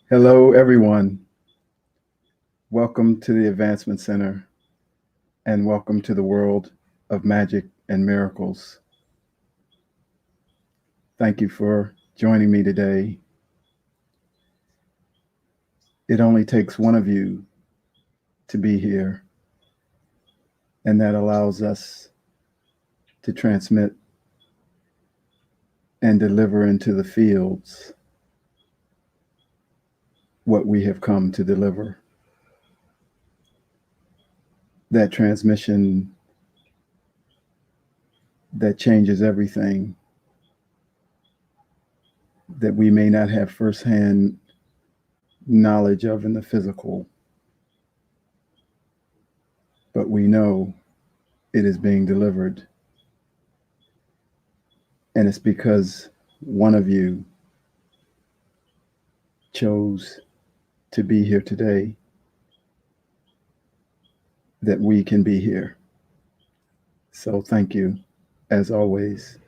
Hello, everyone. Welcome to the Advancement Center and welcome to the world of magic and miracles. Thank you for joining me today. It only takes one of you to be here, and that allows us to transmit and deliver into the fields what we have come to deliver. That transmission that changes everything that we may not have firsthand knowledge of in the physical, but we know it is being delivered. And it's because one of you chose to be here today that we can be here. So thank you, as always.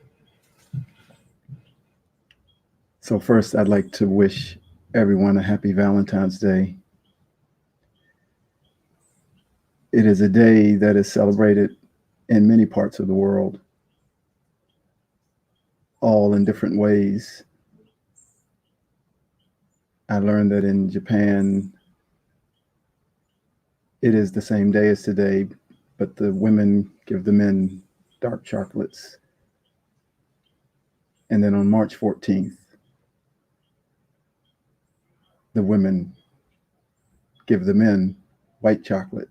So first, I'd like to wish everyone a happy Valentine's Day. It is a day that is celebrated in many parts of the world, all in different ways. I learned that in Japan, it is the same day as today, but the women give the men dark chocolates. And then on March 14th, the women give the men white chocolate.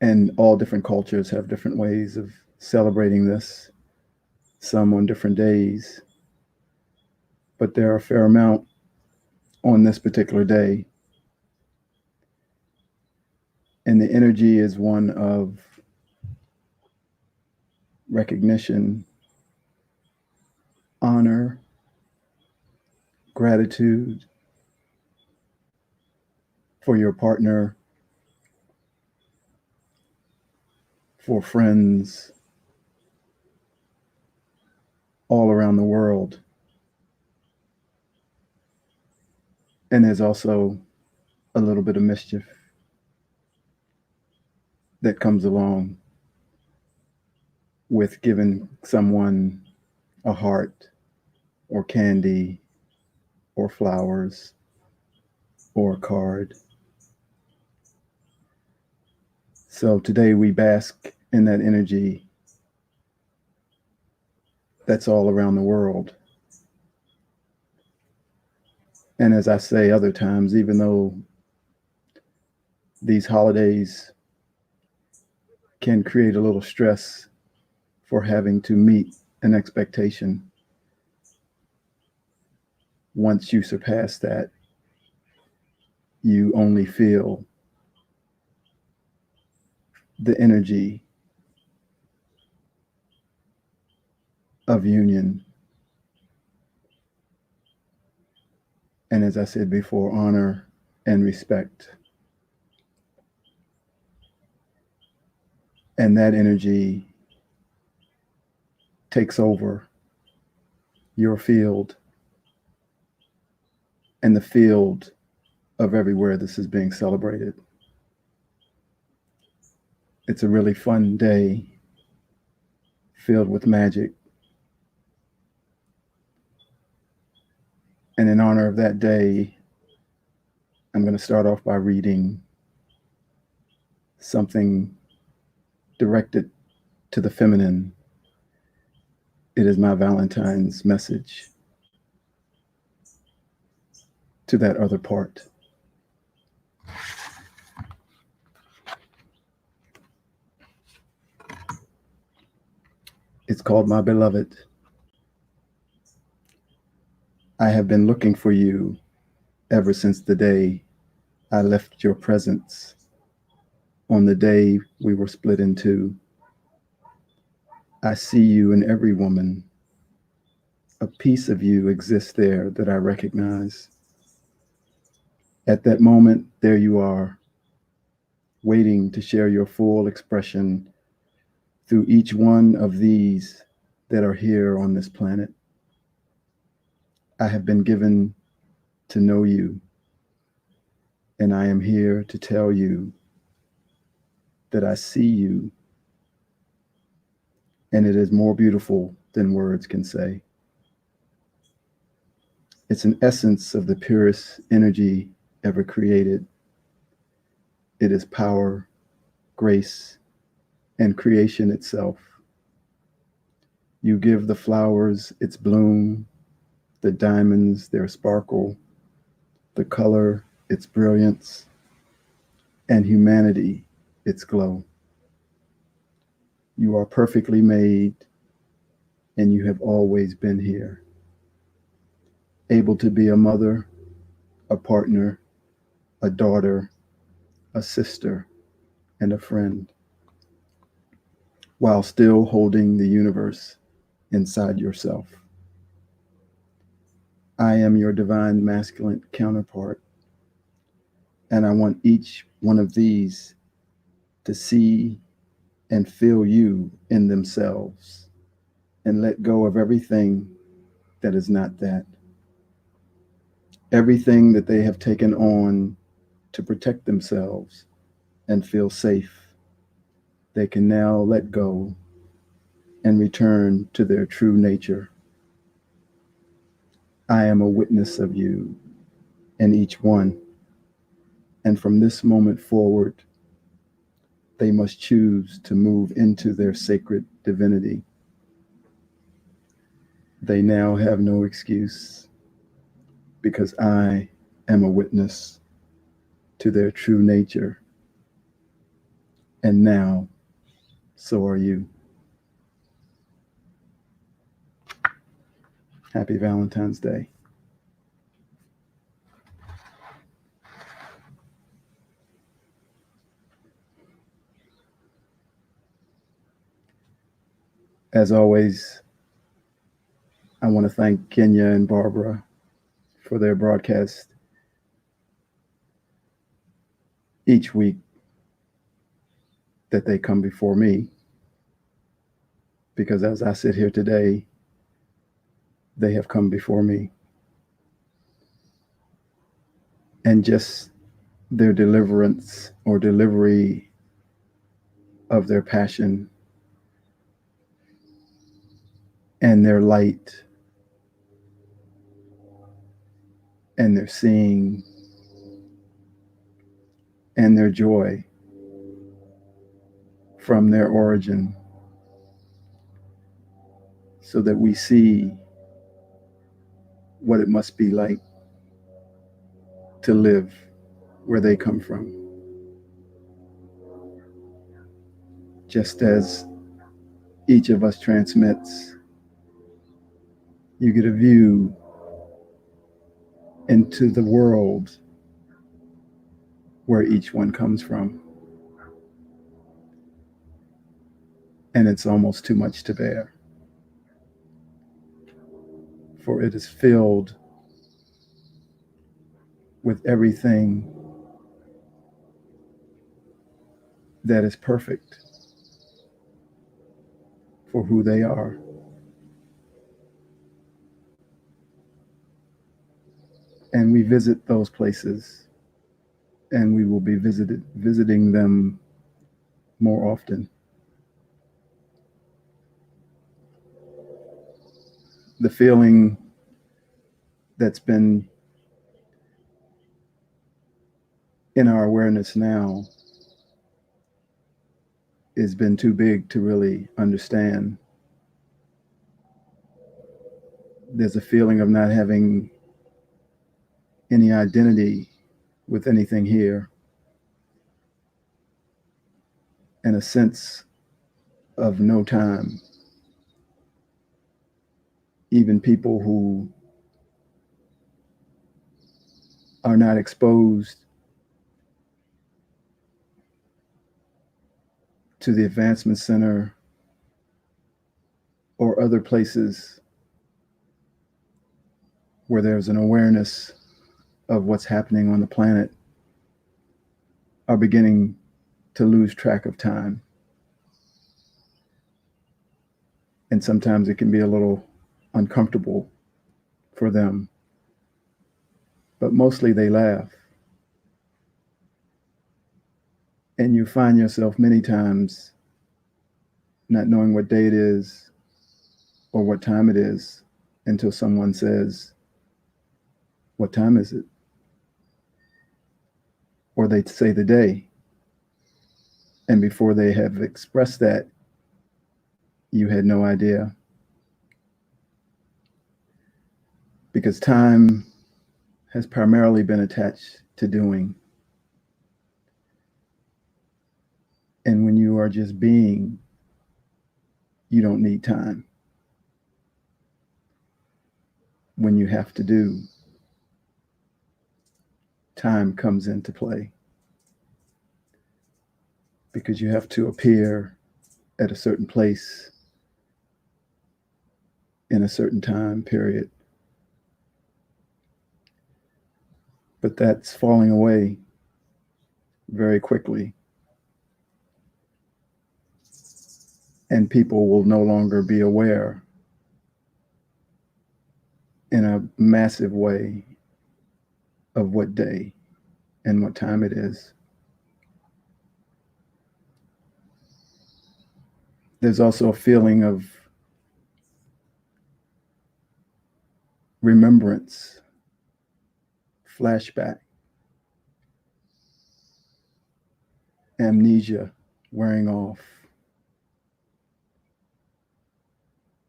And all different cultures have different ways of celebrating this, some on different days. But there are a fair amount on this particular day. And the energy is one of recognition, honor, gratitude for your partner, for friends all around the world. And there's also a little bit of mischief that comes along with giving someone a heart or candy or flowers or a card. So today we bask in that energy that's all around the world. And as I say other times, even though these holidays can create a little stress for having to meet an expectation, once you surpass that, you only feel the energy of union. And as I said before, honor and respect. And that energy takes over your field and the field of everywhere this is being celebrated. It's a really fun day filled with magic. And in honor of that day, I'm going to start off by reading something directed to the feminine. It is my Valentine's message to that other part. It's called My Beloved. I have been looking for you ever since the day I left your presence, on the day we were split in two. I see you in every woman. A piece of you exists there that I recognize. At that moment, there you are, waiting to share your full expression through each one of these that are here on this planet. I have been given to know you, and I am here to tell you that I see you, and it is more beautiful than words can say. It's an essence of the purest energy ever created. It is power, grace, and creation itself. You give the flowers its bloom, the diamonds their sparkle, the color its brilliance, and humanity its glow. You are perfectly made, and you have always been here, able to be a mother, a partner, a daughter, a sister, and a friend, while still holding the universe inside yourself. I am your divine masculine counterpart, and I want each one of these to see and feel you in themselves and let go of everything that is not that. Everything that they have taken on to protect themselves and feel safe, they can now let go and return to their true nature. I am a witness of you and each one, and from this moment forward, they must choose to move into their sacred divinity. They now have no excuse because I am a witness to their true nature, and now so are you. Happy Valentine's Day. As always, I want to thank Kenya and Barbara for their broadcast each week that they come before me, because as I sit here today, they have come before me. And just their deliverance or delivery of their passion and their light and their seeing and their joy from their origin, so that we see what it must be like to live where they come from. Just as each of us transmits, you get a view into the world where each one comes from. And it's almost too much to bear, for it is filled with everything that is perfect for who they are. And we visit those places, and we will be visiting them more often. The feeling that's been in our awareness now has been too big to really understand. There's a feeling of not having any identity with anything here, and a sense of no time. Even people who are not exposed to the Advancement Center or other places where there's an awareness of what's happening on the planet are beginning to lose track of time. And sometimes it can be a little uncomfortable for them but mostly they laugh. And you find yourself many times not knowing what day it is or what time it is until someone says, "What time is it?" Or they say the day. And before they have expressed that, you had no idea. Because time has primarily been attached to doing. And when you are just being, you don't need time. When you have to do, time comes into play because you have to appear at a certain place in a certain time period. But that's falling away very quickly. And people will no longer be aware in a massive way of what day and what time it is. There's also a feeling of remembrance, flashback, amnesia wearing off,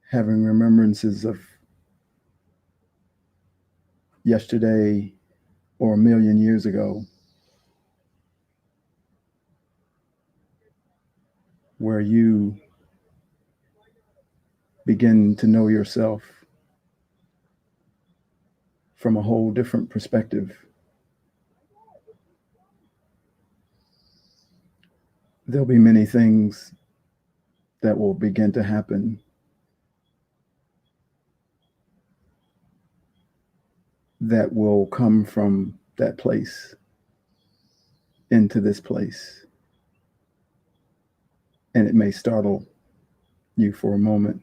having remembrances of yesterday or a million years ago, where you begin to know yourself from a whole different perspective. There'll be many things that will begin to happen that will come from that place into this place. And it may startle you for a moment.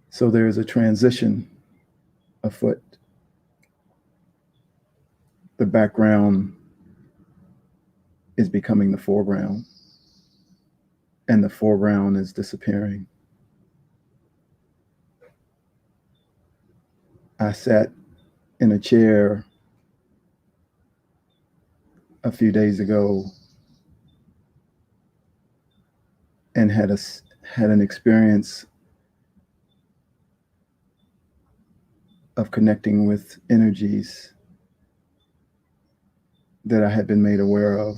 So there is a transition afoot. The background is becoming the foreground, and the foreground is disappearing. I sat in a chair a few days ago and had an experience of connecting with energies that I had been made aware of.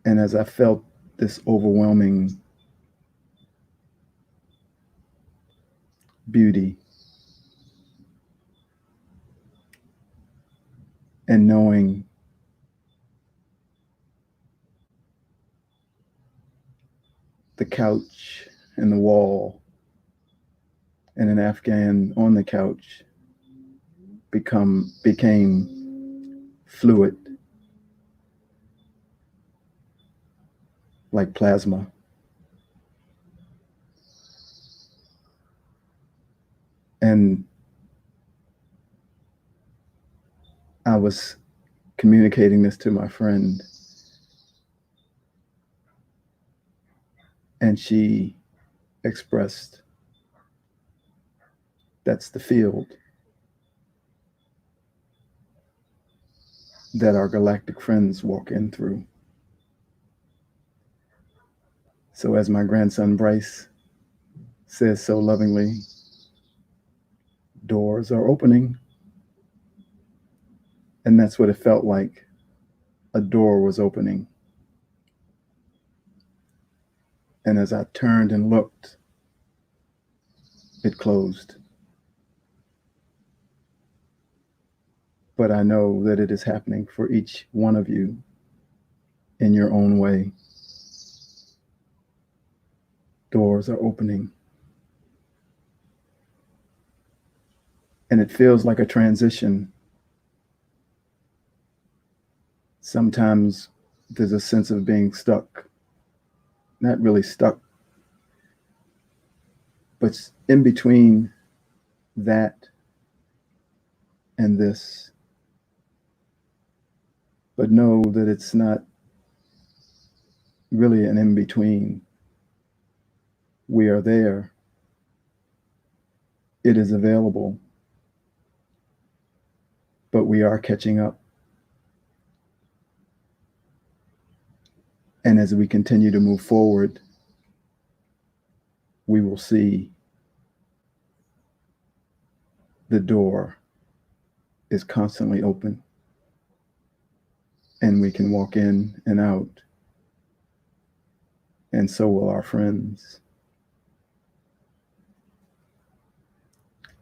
And as I felt this overwhelming beauty and knowing the couch and the wall and an Afghan on the couch became fluid like plasma. And I was communicating this to my friend, and she expressed, "That's the field that our galactic friends walk in through." So as my grandson Bryce says so lovingly, doors are opening. And that's what it felt like. A door was opening. And as I turned and looked, it closed. But I know that it is happening for each one of you in your own way. Doors are opening. And it feels like a transition. Sometimes there's a sense of being stuck. Not really stuck, But in between that and this, but know that it's not really an in between. We are there. It is available, but we are catching up. And as we continue to move forward, we will see the door is constantly open, and we can walk in and out, and so will our friends.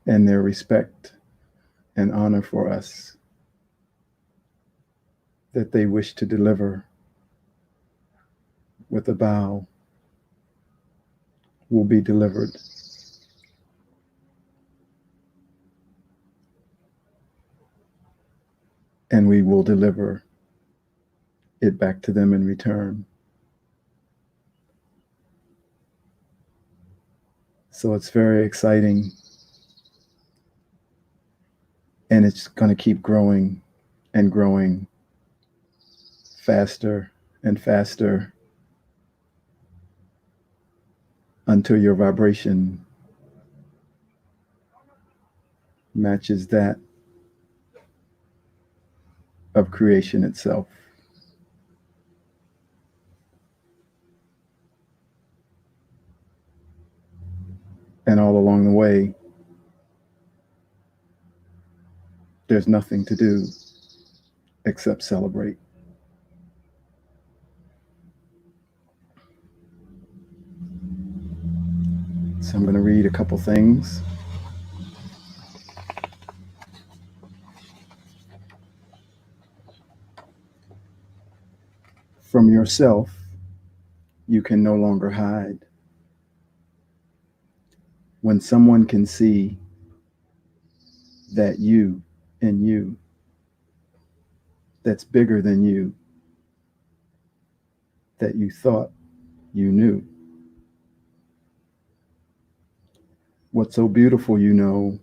And their respect and honor for us that they wish to deliver with a bow will be delivered. And we will deliver it back to them in return. So it's very exciting, and it's going to keep growing and growing faster and faster until your vibration matches that of creation itself. And all along the way, there's nothing to do except celebrate. So I'm going to read a couple things. From yourself, you can no longer hide. When someone can see that you in you, that's bigger than you, that you thought you knew. What's so beautiful, you know,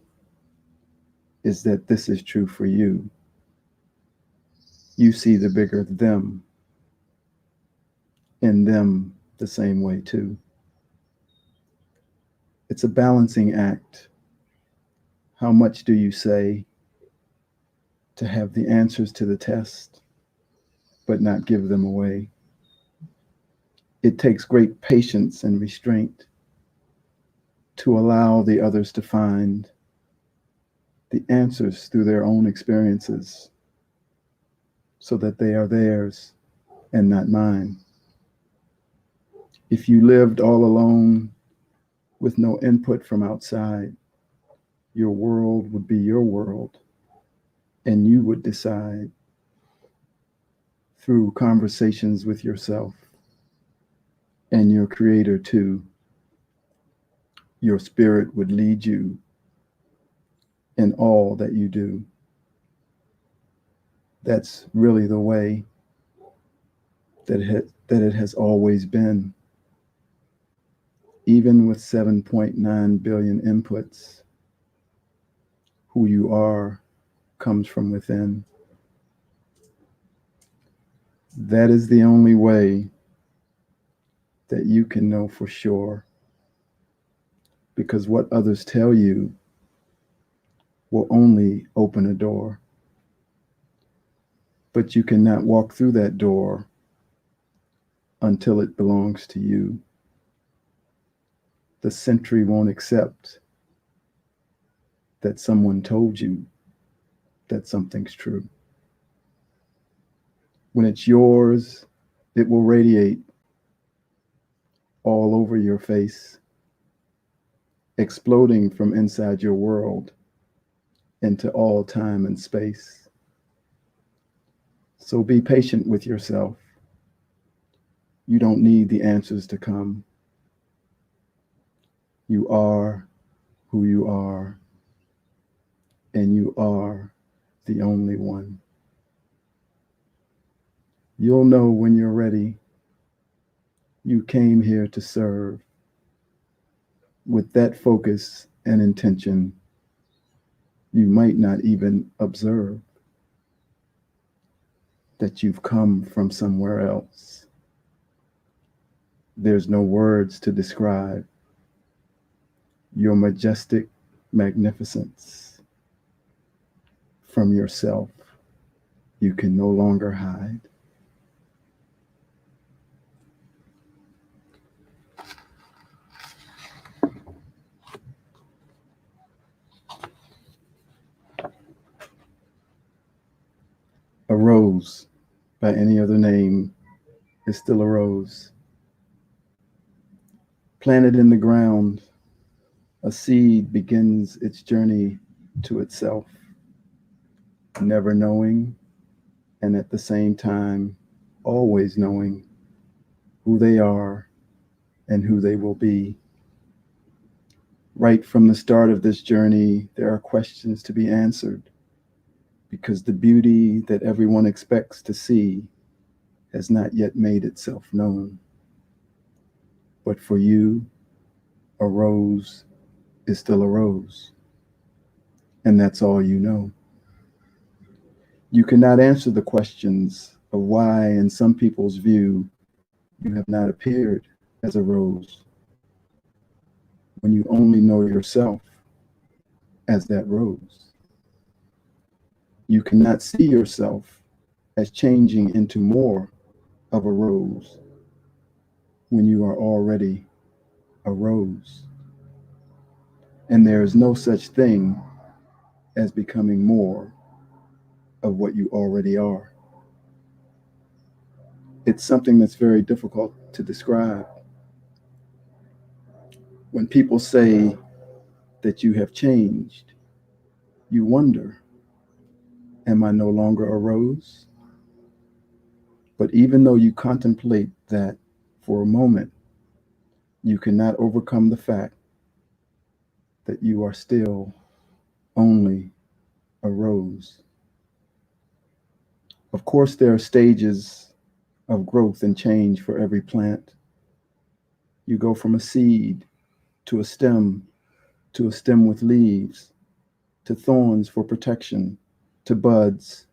is that this is true for you. You see the bigger them in them the same way too. It's a balancing act. How much do you say to have the answers to the test, but not give them away? It takes great patience and restraint to allow the others to find the answers through their own experiences so that they are theirs and not mine. If you lived all alone with no input from outside, your world would be your world, and you would decide through conversations with yourself and your creator too. Your spirit would lead you in all that you do. That's really the way that it has always been. Even with 7.9 billion inputs, who you are comes from within. That is the only way that you can know for sure, because what others tell you will only open a door. But you cannot walk through that door until it belongs to you. The sentry won't accept that someone told you that something's true. When it's yours, it will radiate all over your face, exploding from inside your world into all time and space. So be patient with yourself. You don't need the answers to come. You are who you are, and you are the only one. You'll know when you're ready. You came here to serve. With that focus and intention, you might not even observe that you've come from somewhere else. There's no words to describe your majestic magnificence. From yourself, you can no longer hide. A rose by any other name is still a rose. Planted in the ground, a seed begins its journey to itself, never knowing, and at the same time, always knowing who they are and who they will be. Right from the start of this journey, there are questions to be answered because the beauty that everyone expects to see has not yet made itself known. But for you, a rose is still a rose, and that's all you know. You cannot answer the questions of why, in some people's view, you have not appeared as a rose when you only know yourself as that rose. You cannot see yourself as changing into more of a rose when you are already a rose. And there is no such thing as becoming more of what you already are. It's something that's very difficult to describe. When people say that you have changed, you wonder, am I no longer a rose? But even though you contemplate that for a moment, you cannot overcome the fact that you are still only a rose. Of course, there are stages of growth and change for every plant. You go from a seed to a stem with leaves, to thorns for protection, to buds,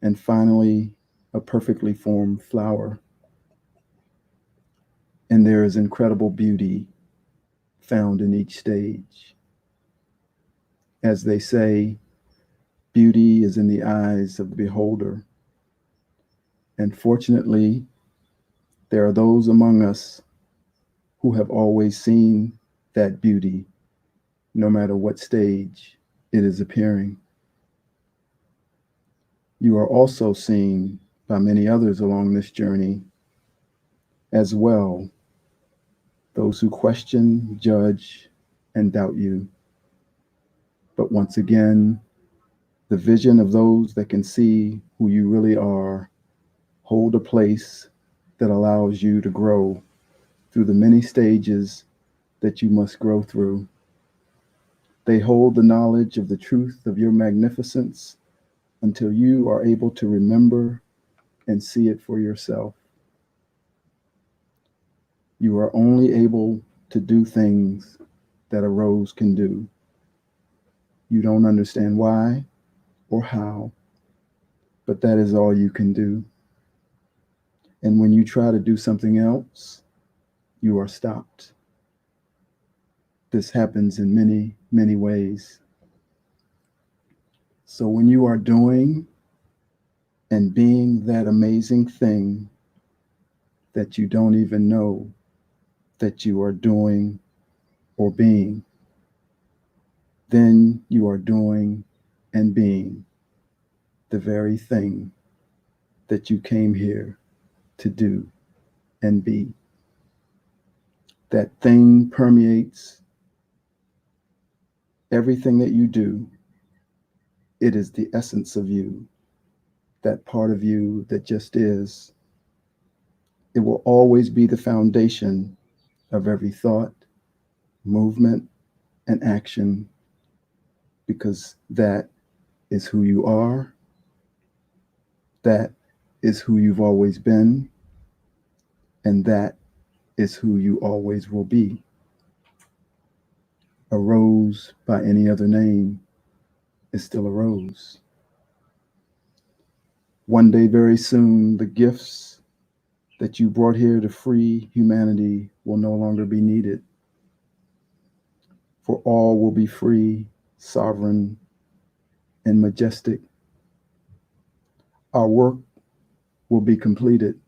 and finally a perfectly formed flower. And there is incredible beauty found in each stage. As they say, beauty is in the eyes of the beholder. And fortunately, there are those among us who have always seen that beauty, no matter what stage it is appearing. You are also seen by many others along this journey as well, those who question, judge, and doubt you. But once again, the vision of those that can see who you really are hold a place that allows you to grow through the many stages that you must grow through. They hold the knowledge of the truth of your magnificence until you are able to remember and see it for yourself. You are only able to do things that a rose can do. You don't understand why or how, but that is all you can do. And when you try to do something else, you are stopped. This happens in many, many ways. So when you are doing and being that amazing thing that you don't even know that you are doing or being, then you are doing and being the very thing that you came here to do and be. That thing permeates everything that you do. It is the essence of you, that part of you that just is. It will always be the foundation of every thought, movement, and action because that is who you are. That is who you've always been. And that is who you always will be. A rose by any other name is still a rose. One day, very soon, the gifts that you brought here to free humanity will no longer be needed, for all will be free, sovereign, and majestic. Our work will be completed,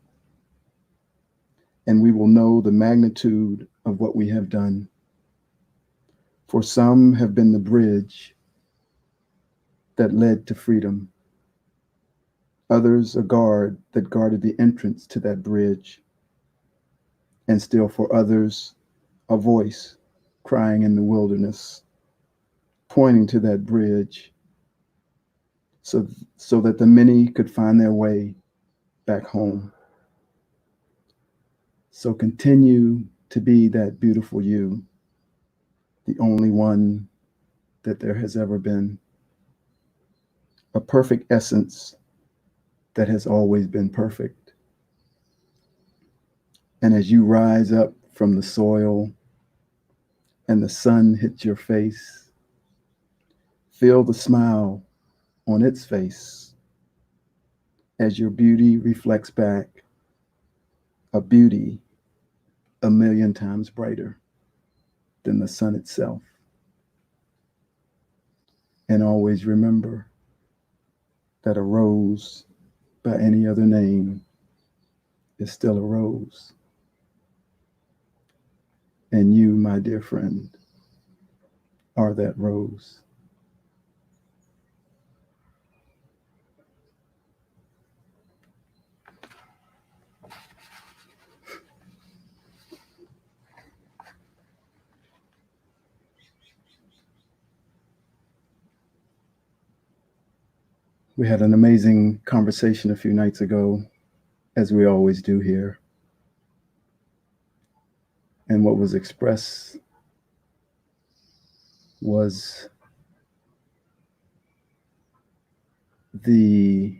and we will know the magnitude of what we have done. For some have been the bridge that led to freedom, others a guard that guarded the entrance to that bridge, and still for others, a voice crying in the wilderness, pointing to that bridge so, so that the many could find their way back home. So continue to be that beautiful you, the only one that there has ever been, a perfect essence that has always been perfect. And as you rise up from the soil and the sun hits your face, feel the smile on its face as your beauty reflects back, a beauty a million times brighter than the sun itself. And always remember that a rose by any other name is still a rose. And you, my dear friend, are that rose. We had an amazing conversation a few nights ago, as we always do here. And what was expressed was the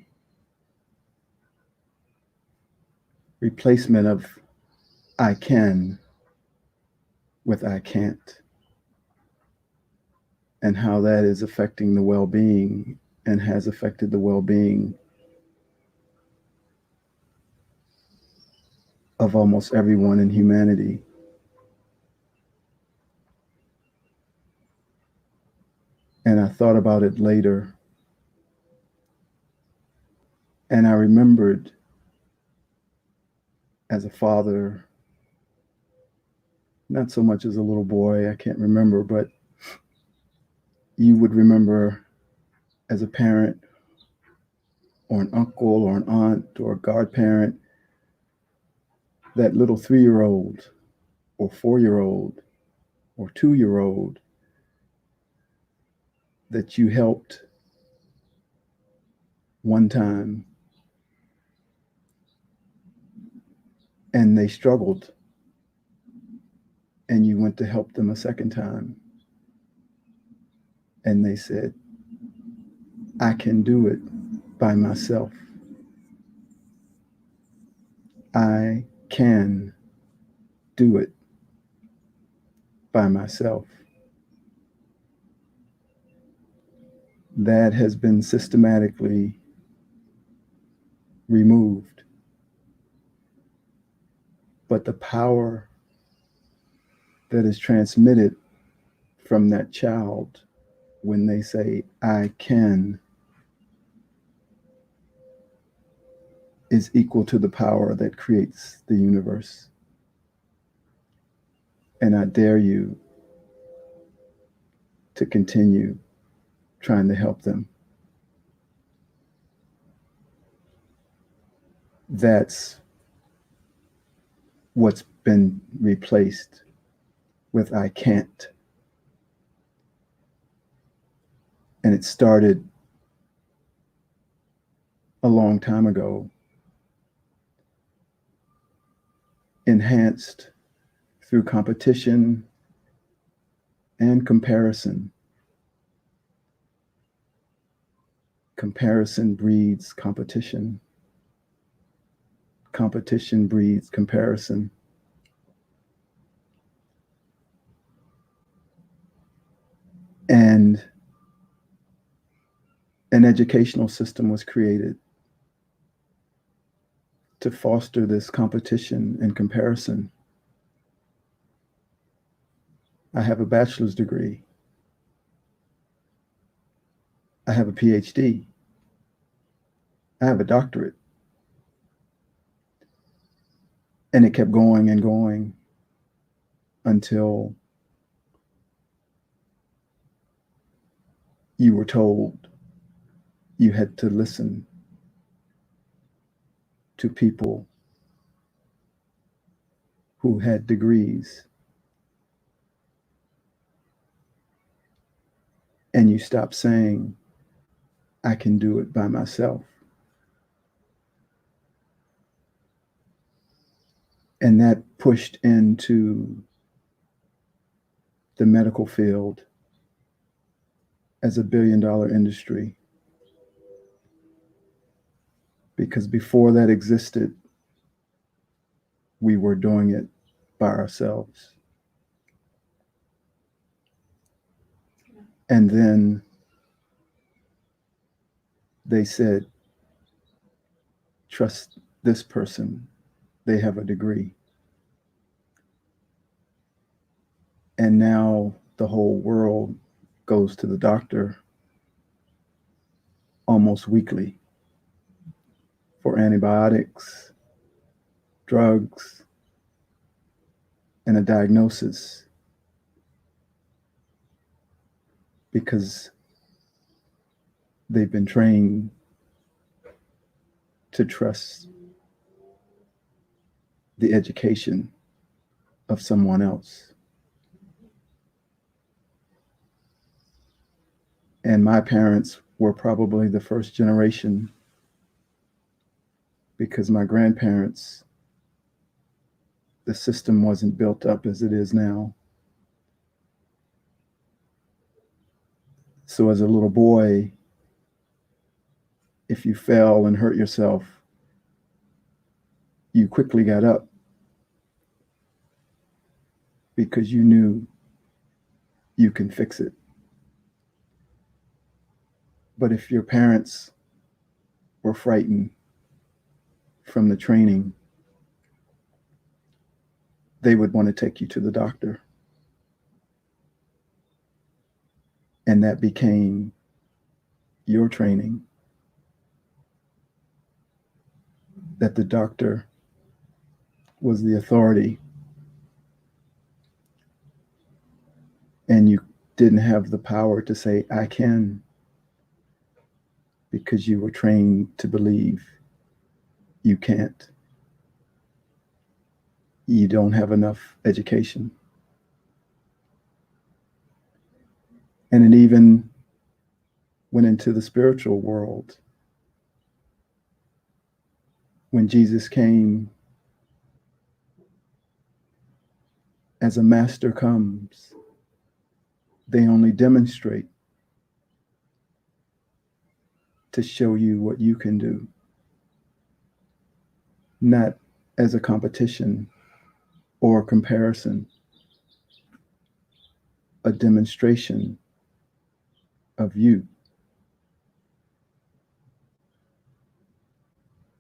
replacement of I can with I can't, and how that is affecting the well being and has affected the well being of almost everyone in humanity. And I thought about it later, and I remembered as a father, not so much as a little boy, I can't remember, but you would remember as a parent or an uncle or an aunt or a godparent, that little 3-year-old or 4-year-old or 2-year-old that you helped one time and they struggled and you went to help them a second time and they said, I can do it by myself. I can do it by myself. That has been systematically removed. But the power that is transmitted from that child when they say, I can, is equal to the power that creates the universe. And I dare you to continue trying to help them. That's what's been replaced with I can't. And it started a long time ago, enhanced through competition and comparison. Comparison breeds competition. Competition breeds comparison. An educational system was created to foster this competition and comparison. I have a bachelor's degree. I have a PhD. I have a doctorate. And it kept going and going until you were told you had to listen to people who had degrees, and you stopped saying, I can do it by myself. And that pushed into the medical field as a billion-dollar industry. Because before that existed, we were doing it by ourselves. And then they said, trust this person, they have a degree. And now the whole world goes to the doctor almost weekly for antibiotics, drugs, and a diagnosis, because they've been trained to trust the education of someone else. And my parents were probably the first generation, because my grandparents, the system wasn't built up as it is now. So as a little boy, if you fell and hurt yourself, you quickly got up because you knew you can fix it. But if your parents were frightened from the training, they would want to take you to the doctor. And that became your training, that the doctor was the authority, and you didn't have the power to say, I can, because you were trained to believe you can't. You don't have enough education. And it even went into the spiritual world. When Jesus came, as a master comes, they only demonstrate to show you what you can do, not as a competition or a comparison, a demonstration of you.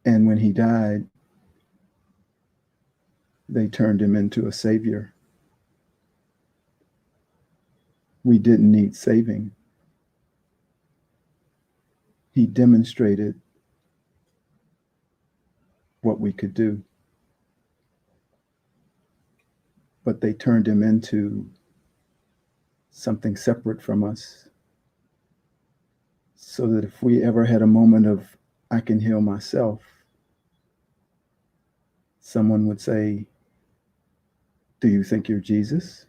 And when he died, they turned him into a savior. We didn't need saving. He demonstrated what we could do. But they turned him into something separate from us, so that if we ever had a moment of, I can heal myself, someone would say, do you think you're Jesus?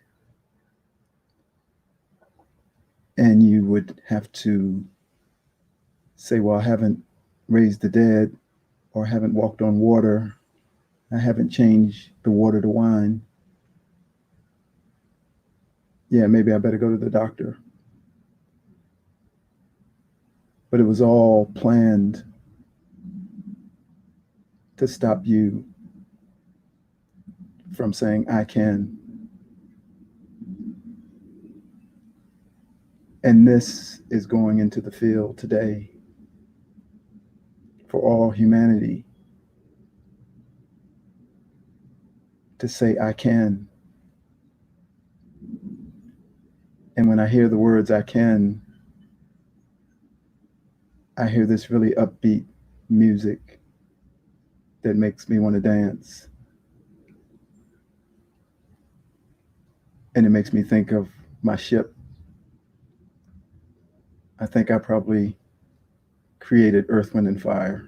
And you would have to say, well, I haven't raised the dead, or haven't walked on water. I haven't changed the water to wine. Yeah, maybe I better go to the doctor. But it was all planned to stop you from saying, I can. And this is going into the field today. for all humanity to say, I can. And when I hear the words, I can, I hear this really upbeat music that makes me want to dance. And it makes me think of my ship. I think I probably created Earth, Wind, and Fire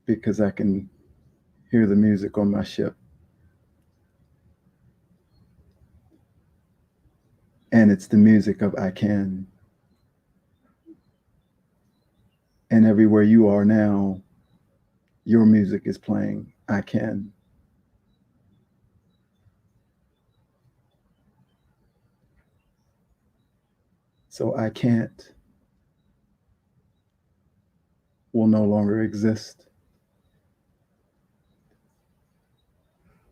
because I can hear the music on my ship. And it's the music of I can. And everywhere you are now, your music is playing I can. So I can't will no longer exist.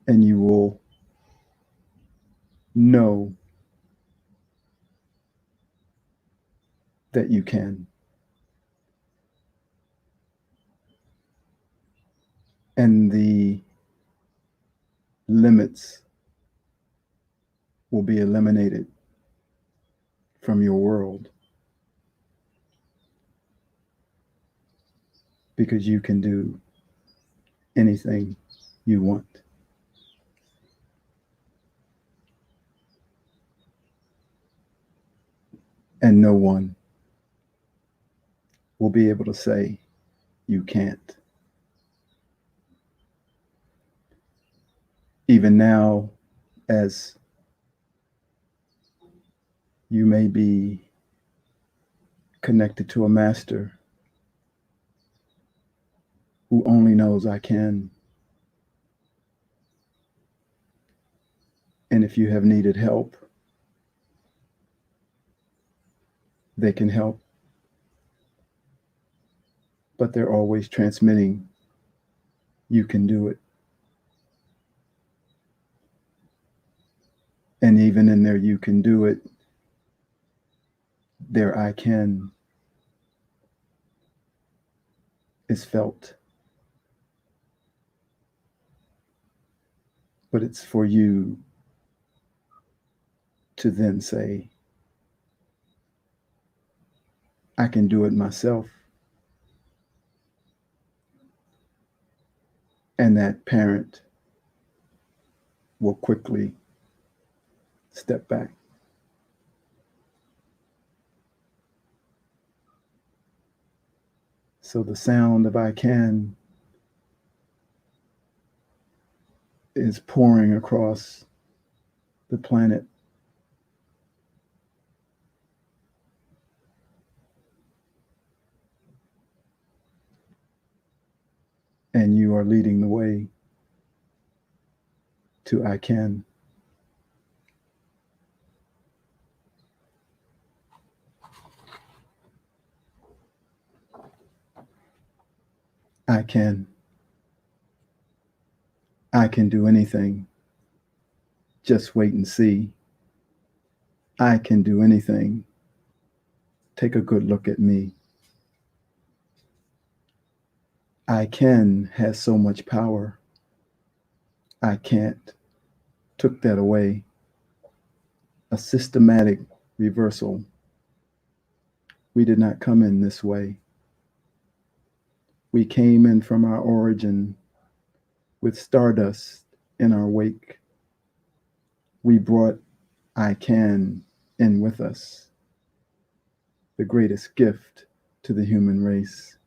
And you will know that you can. And the limits will be eliminated from your world because you can do anything you want. And no one will be able to say you can't. Even now, as you may be connected to a master who only knows I can. And if you have needed help, they can help. But they're always transmitting, you can do it. And even in their you can do it, their I can is felt. But it's for you to then say, I can do it myself. And that parent will quickly step back. So the sound of I can is pouring across the planet. And you are leading the way to I can. I can. I can do anything. Just wait and see. I can do anything. Take a good look at me. I can has so much power. I can't took that away. A systematic reversal. We did not come in this way. We came in from our origin with stardust in our wake. We brought I can in with us, the greatest gift to the human race.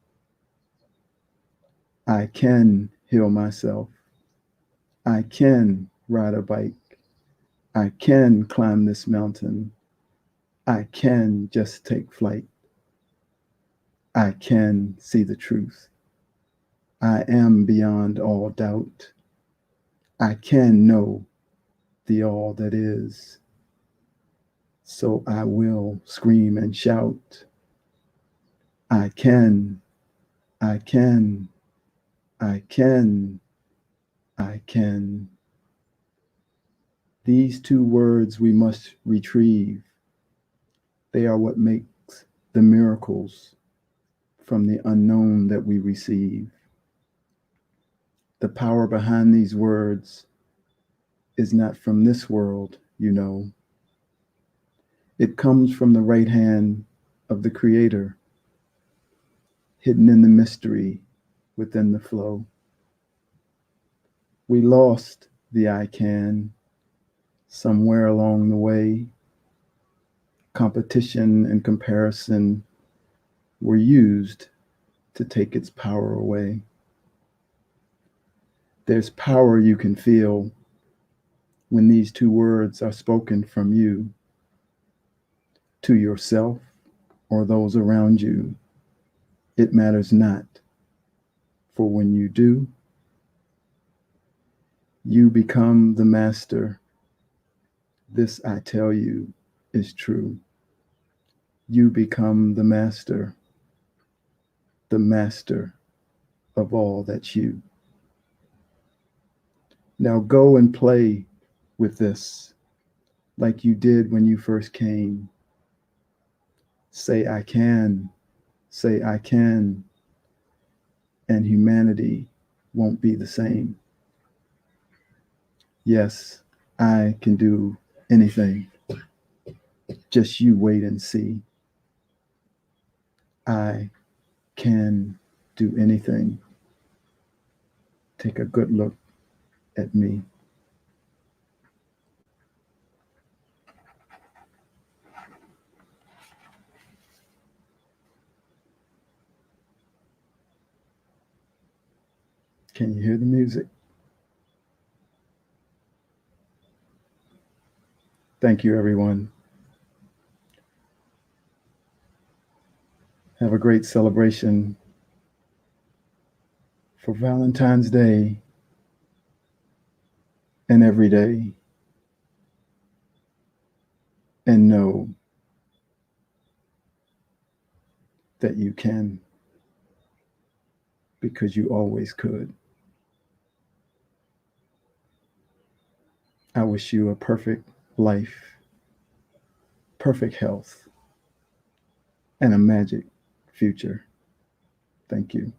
I can heal myself. I can ride a bike. I can climb this mountain. I can just take flight. I can see the truth. I am beyond all doubt. I can know the all that is. So I will scream and shout. I can, I can, I can, I can. These two words we must retrieve. They are what makes the miracles from the unknown that we receive. The power behind these words is not from this world, you know. It comes from the right hand of the Creator, hidden in the mystery within the flow. We lost the I can somewhere along the way. Competition and comparison were used to take its power away. There's power you can feel when these two words are spoken from you to yourself or those around you. It matters not, for when you do, you become the master. This I tell you is true. You become the master of all that's you. Now go and play with this like you did when you first came. Say, I can, say, I can, and humanity won't be the same. Yes, I can do anything. Just you wait and see. I can do anything. Take a good look at me. Can you hear the music? Thank you, everyone. Have a great celebration for Valentine's Day and every day. And know that you can because you always could. I wish you a perfect life, perfect health, and a magic future. Thank you.